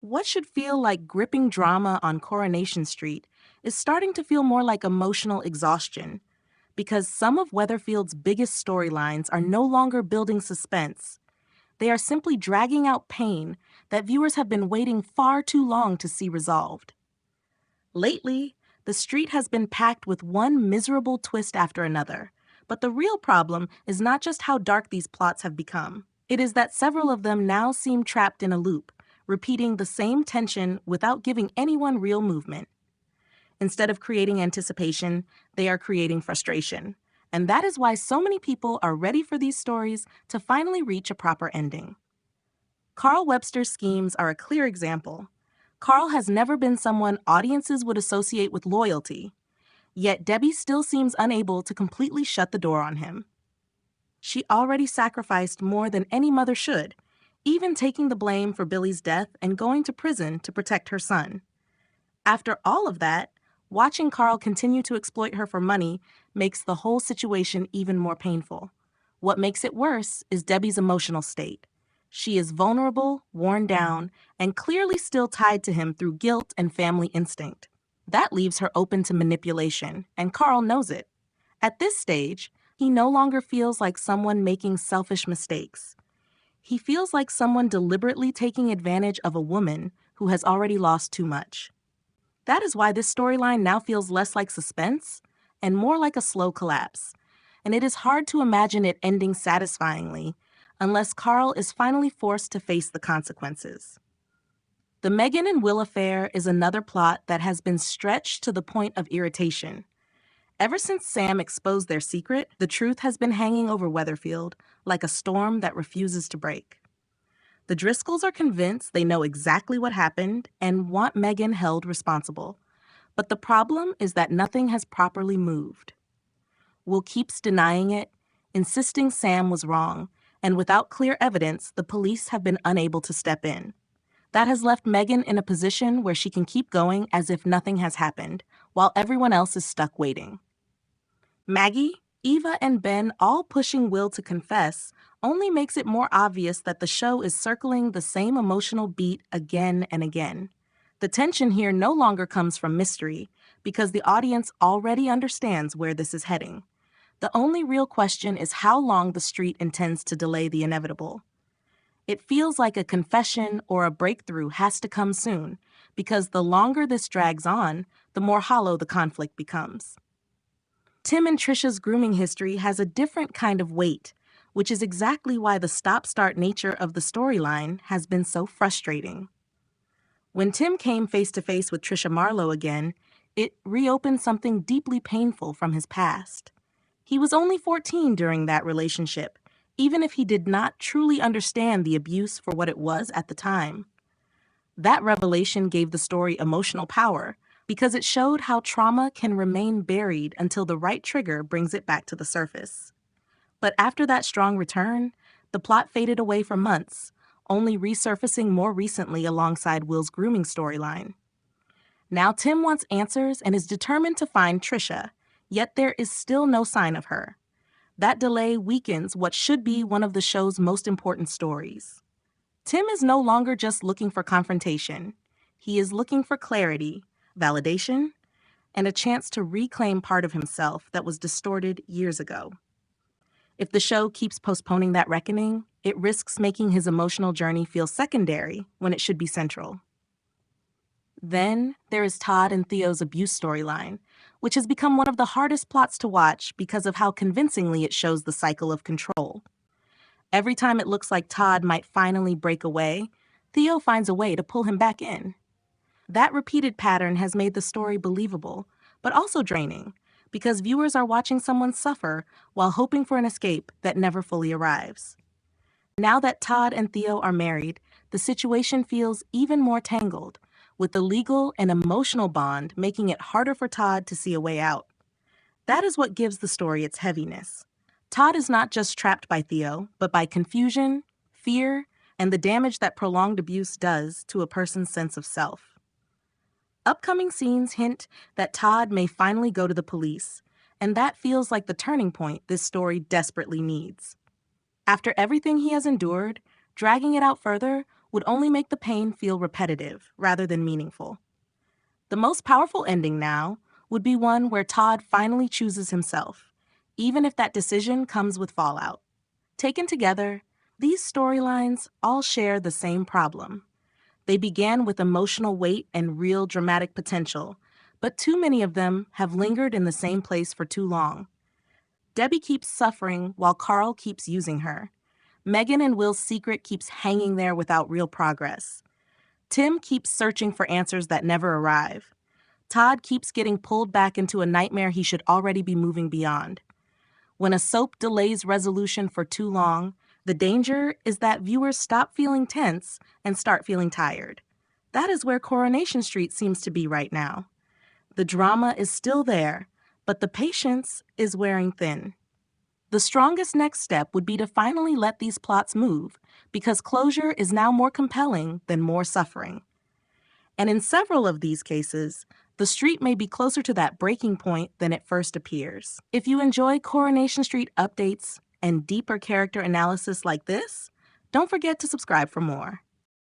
What should feel like gripping drama on Coronation Street is starting to feel more like emotional exhaustion because some of Weatherfield's biggest storylines are no longer building suspense. They are simply dragging out pain that viewers have been waiting far too long to see resolved. Lately, the street has been packed with one miserable twist after another, but the real problem is not just how dark these plots have become. It is that several of them now seem trapped in a loop, repeating the same tension without giving anyone real movement. Instead of creating anticipation, they are creating frustration. And that is why so many people are ready for these stories to finally reach a proper ending. Carl Webster's schemes are a clear example. Carl has never been someone audiences would associate with loyalty, yet Debbie still seems unable to completely shut the door on him. She already sacrificed more than any mother should, even taking the blame for Billy's death and going to prison to protect her son. After all of that, watching Carl continue to exploit her for money makes the whole situation even more painful. What makes it worse is Debbie's emotional state. She is vulnerable, worn down, and clearly still tied to him through guilt and family instinct. That leaves her open to manipulation, and Carl knows it. At this stage, he no longer feels like someone making selfish mistakes. He feels like someone deliberately taking advantage of a woman who has already lost too much. That is why this storyline now feels less like suspense and more like a slow collapse. And it is hard to imagine it ending satisfyingly unless Carl is finally forced to face the consequences. The Megan and Will affair is another plot that has been stretched to the point of irritation. Ever since Sam exposed their secret, the truth has been hanging over Weatherfield like a storm that refuses to break. The Driscolls are convinced they know exactly what happened and want Megan held responsible. But the problem is that nothing has properly moved. Will keeps denying it, insisting Sam was wrong, and without clear evidence, the police have been unable to step in. That has left Megan in a position where she can keep going as if nothing has happened, while everyone else is stuck waiting. Maggie, Eva, and Ben all pushing Will to confess only makes it more obvious that the show is circling the same emotional beat again and again. The tension here no longer comes from mystery, because the audience already understands where this is heading. The only real question is how long the street intends to delay the inevitable. It feels like a confession or a breakthrough has to come soon, because the longer this drags on, the more hollow the conflict becomes. Tim and Trisha's grooming history has a different kind of weight, which is exactly why the stop-start nature of the storyline has been so frustrating. When Tim came face-to-face with Trisha Marlowe again, it reopened something deeply painful from his past. He was only 14 during that relationship, even if he did not truly understand the abuse for what it was at the time. That revelation gave the story emotional power because it showed how trauma can remain buried until the right trigger brings it back to the surface. But after that strong return, the plot faded away for months, only resurfacing more recently alongside Will's grooming storyline. Now Tim wants answers and is determined to find Trisha, yet there is still no sign of her. That delay weakens what should be one of the show's most important stories. Tim is no longer just looking for confrontation. He is looking for clarity, validation, and a chance to reclaim part of himself that was distorted years ago. If the show keeps postponing that reckoning, it risks making his emotional journey feel secondary when it should be central. Then there is Todd and Theo's abuse storyline, which has become one of the hardest plots to watch because of how convincingly it shows the cycle of control. Every time it looks like Todd might finally break away, Theo finds a way to pull him back in. That repeated pattern has made the story believable, but also draining, because viewers are watching someone suffer while hoping for an escape that never fully arrives. Now that Todd and Theo are married, the situation feels even more tangled, with the legal and emotional bond making it harder for Todd to see a way out. That is what gives the story its heaviness. Todd is not just trapped by Theo, but by confusion, fear, and the damage that prolonged abuse does to a person's sense of self. Upcoming scenes hint that Todd may finally go to the police, and that feels like the turning point this story desperately needs. After everything he has endured, dragging it out further would only make the pain feel repetitive rather than meaningful. The most powerful ending now would be one where Todd finally chooses himself, even if that decision comes with fallout. Taken together, these storylines all share the same problem. They began with emotional weight and real dramatic potential, but too many of them have lingered in the same place for too long. Debbie keeps suffering while Carl keeps using her. Megan and Will's secret keeps hanging there without real progress. Tim keeps searching for answers that never arrive. Todd keeps getting pulled back into a nightmare he should already be moving beyond. When a soap delays resolution for too long, the danger is that viewers stop feeling tense and start feeling tired. That is where Coronation Street seems to be right now. The drama is still there, but the patience is wearing thin. The strongest next step would be to finally let these plots move, because closure is now more compelling than more suffering. And in several of these cases, the street may be closer to that breaking point than it first appears. If you enjoy Coronation Street updates and deeper character analysis like this, don't forget to subscribe for more.